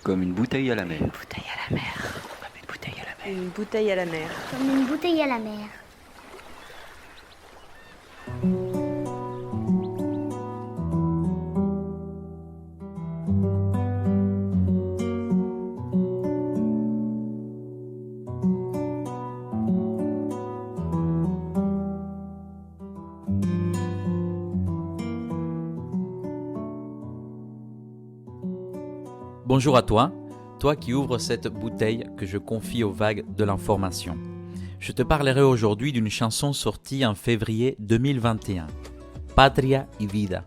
Comme une bouteille à la mer. Une bouteille à la mer. Comme une bouteille à la mer. Une bouteille à la mer. Comme une bouteille à la mer. Bonjour à toi, toi qui ouvres cette bouteille que je confie aux vagues de l'information. Je te parlerai aujourd'hui d'une chanson sortie en février 2021, Patria y Vida.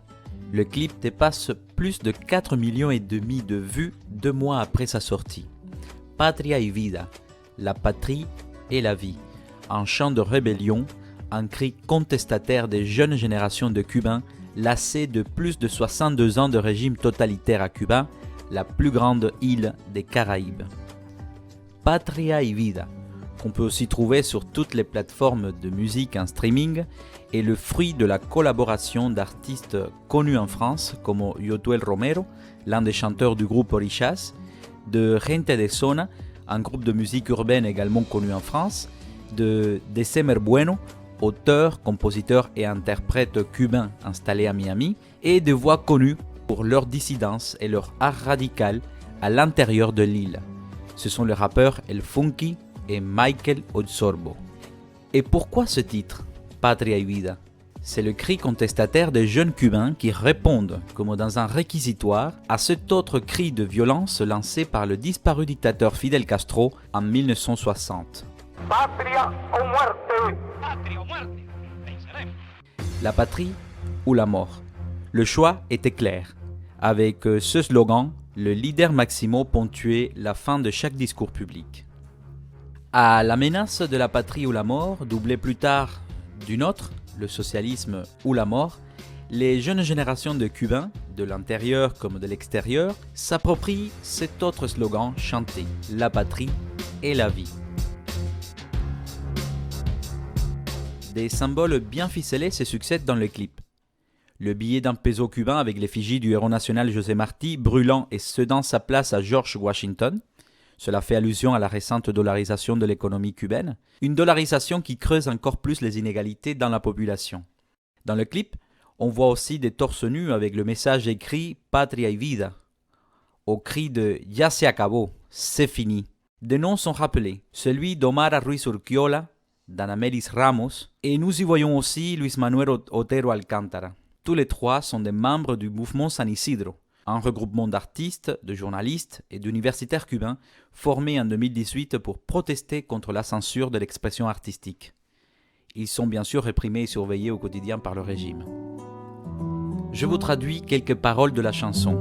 Le clip dépasse plus de 4,5 millions de vues 2 mois après sa sortie. Patria y Vida, la patrie et la vie, un chant de rébellion, un cri contestataire des jeunes générations de Cubains lassés de plus de 62 ans de régime totalitaire à Cuba, la plus grande île des Caraïbes. Patria y Vida, qu'on peut aussi trouver sur toutes les plateformes de musique en streaming, est le fruit de la collaboration d'artistes connus en France comme Yotuel Romero, l'un des chanteurs du groupe Orishas, de Gente de Zona, un groupe de musique urbaine également connu en France, de December Bueno, auteur, compositeur et interprète cubain installé à Miami, et de voix connues pour leur dissidence et leur art radical à l'intérieur de l'île. Ce sont les rappeurs El Funky et Michael Osorbo. Et pourquoi ce titre, Patria y Vida? C'est le cri contestataire des jeunes Cubains qui répondent, comme dans un réquisitoire, à cet autre cri de violence lancé par le disparu dictateur Fidel Castro en 1960. Patria o muerte. Patria o muerte. Venceremos. La patrie ou la mort? Le choix était clair. Avec ce slogan, le leader Maximo ponctuait la fin de chaque discours public. À la menace de la patrie ou la mort, doublée plus tard d'une autre, le socialisme ou la mort, les jeunes générations de Cubains, de l'intérieur comme de l'extérieur, s'approprient cet autre slogan chanté, la patrie et la vie. Des symboles bien ficelés se succèdent dans le clip. Le billet d'un peso cubain avec l'effigie du héros national José Martí brûlant et cédant sa place à George Washington. Cela fait allusion à la récente dollarisation de l'économie cubaine. Une dollarisation qui creuse encore plus les inégalités dans la population. Dans le clip, on voit aussi des torses nus avec le message écrit « Patria y Vida » au cri de « Ya se acabó, c'est fini ». Des noms sont rappelés, celui d'Omar Ruiz Urquiola, d'Anamelis Ramos, et nous y voyons aussi Luis Manuel Otero Alcántara. Tous les trois sont des membres du mouvement San Isidro, un regroupement d'artistes, de journalistes et d'universitaires cubains formés en 2018 pour protester contre la censure de l'expression artistique. Ils sont bien sûr réprimés et surveillés au quotidien par le régime. Je vous traduis quelques paroles de la chanson.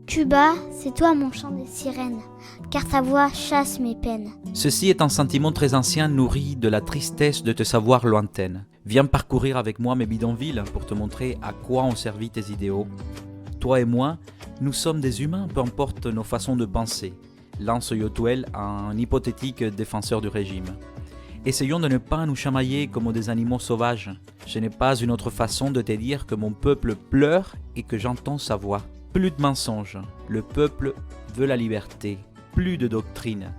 Cuba, c'est toi mon chant des sirènes, car ta voix chasse mes peines. Ceci est un sentiment très ancien nourri de la tristesse de te savoir lointaine. Viens parcourir avec moi mes bidonvilles pour te montrer à quoi ont servi tes idéaux. Toi et moi, nous sommes des humains, peu importe nos façons de penser, lance Yotuel, un hypothétique défenseur du régime. Essayons de ne pas nous chamailler comme des animaux sauvages. Je n'ai pas une autre façon de te dire que mon peuple pleure et que j'entends sa voix. Plus de mensonges, le peuple veut la liberté, plus de doctrine.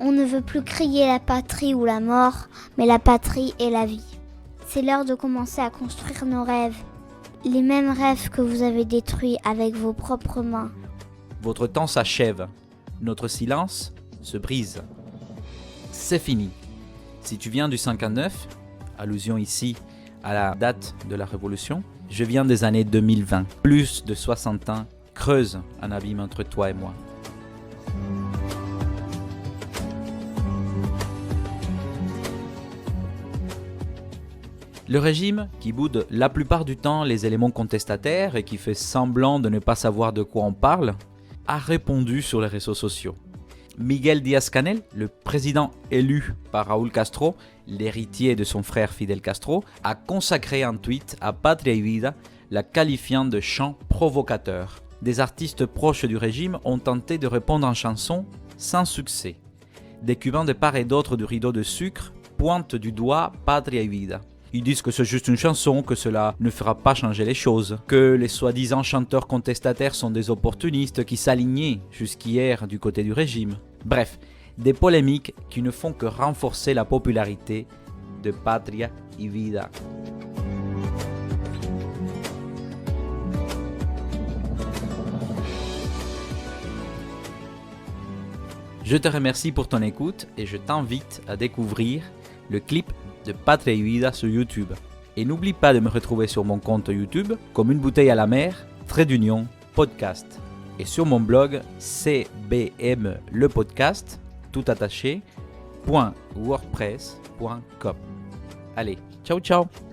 On ne veut plus crier la patrie ou la mort, mais la patrie et la vie. C'est l'heure de commencer à construire nos rêves, les mêmes rêves que vous avez détruits avec vos propres mains. Votre temps s'achève, notre silence se brise. C'est fini. Si tu viens du 59, allusion ici à la date de la Révolution, je viens des années 2020. Plus de 60 ans creusent un abîme entre toi et moi. Le régime, qui boude la plupart du temps les éléments contestataires et qui fait semblant de ne pas savoir de quoi on parle, a répondu sur les réseaux sociaux. Miguel Díaz-Canel, le président élu par Raúl Castro, l'héritier de son frère Fidel Castro, a consacré un tweet à Patria y Vida, la qualifiant de chant provocateur. Des artistes proches du régime ont tenté de répondre en chanson sans succès. Des Cubains de part et d'autre du rideau de sucre pointent du doigt Patria y Vida. Ils disent que c'est juste une chanson, que cela ne fera pas changer les choses, que les soi-disant chanteurs contestataires sont des opportunistes qui s'alignaient jusqu'hier du côté du régime. Bref, des polémiques qui ne font que renforcer la popularité de Patria y Vida. Je te remercie pour ton écoute et je t'invite à découvrir le clip de Patria y Vida sur YouTube. Et n'oublie pas de me retrouver sur mon compte YouTube comme Une bouteille à la mer, _podcast. Et sur mon blog CBM le podcast, tout attaché, .wordpress.com. Allez, ciao ciao!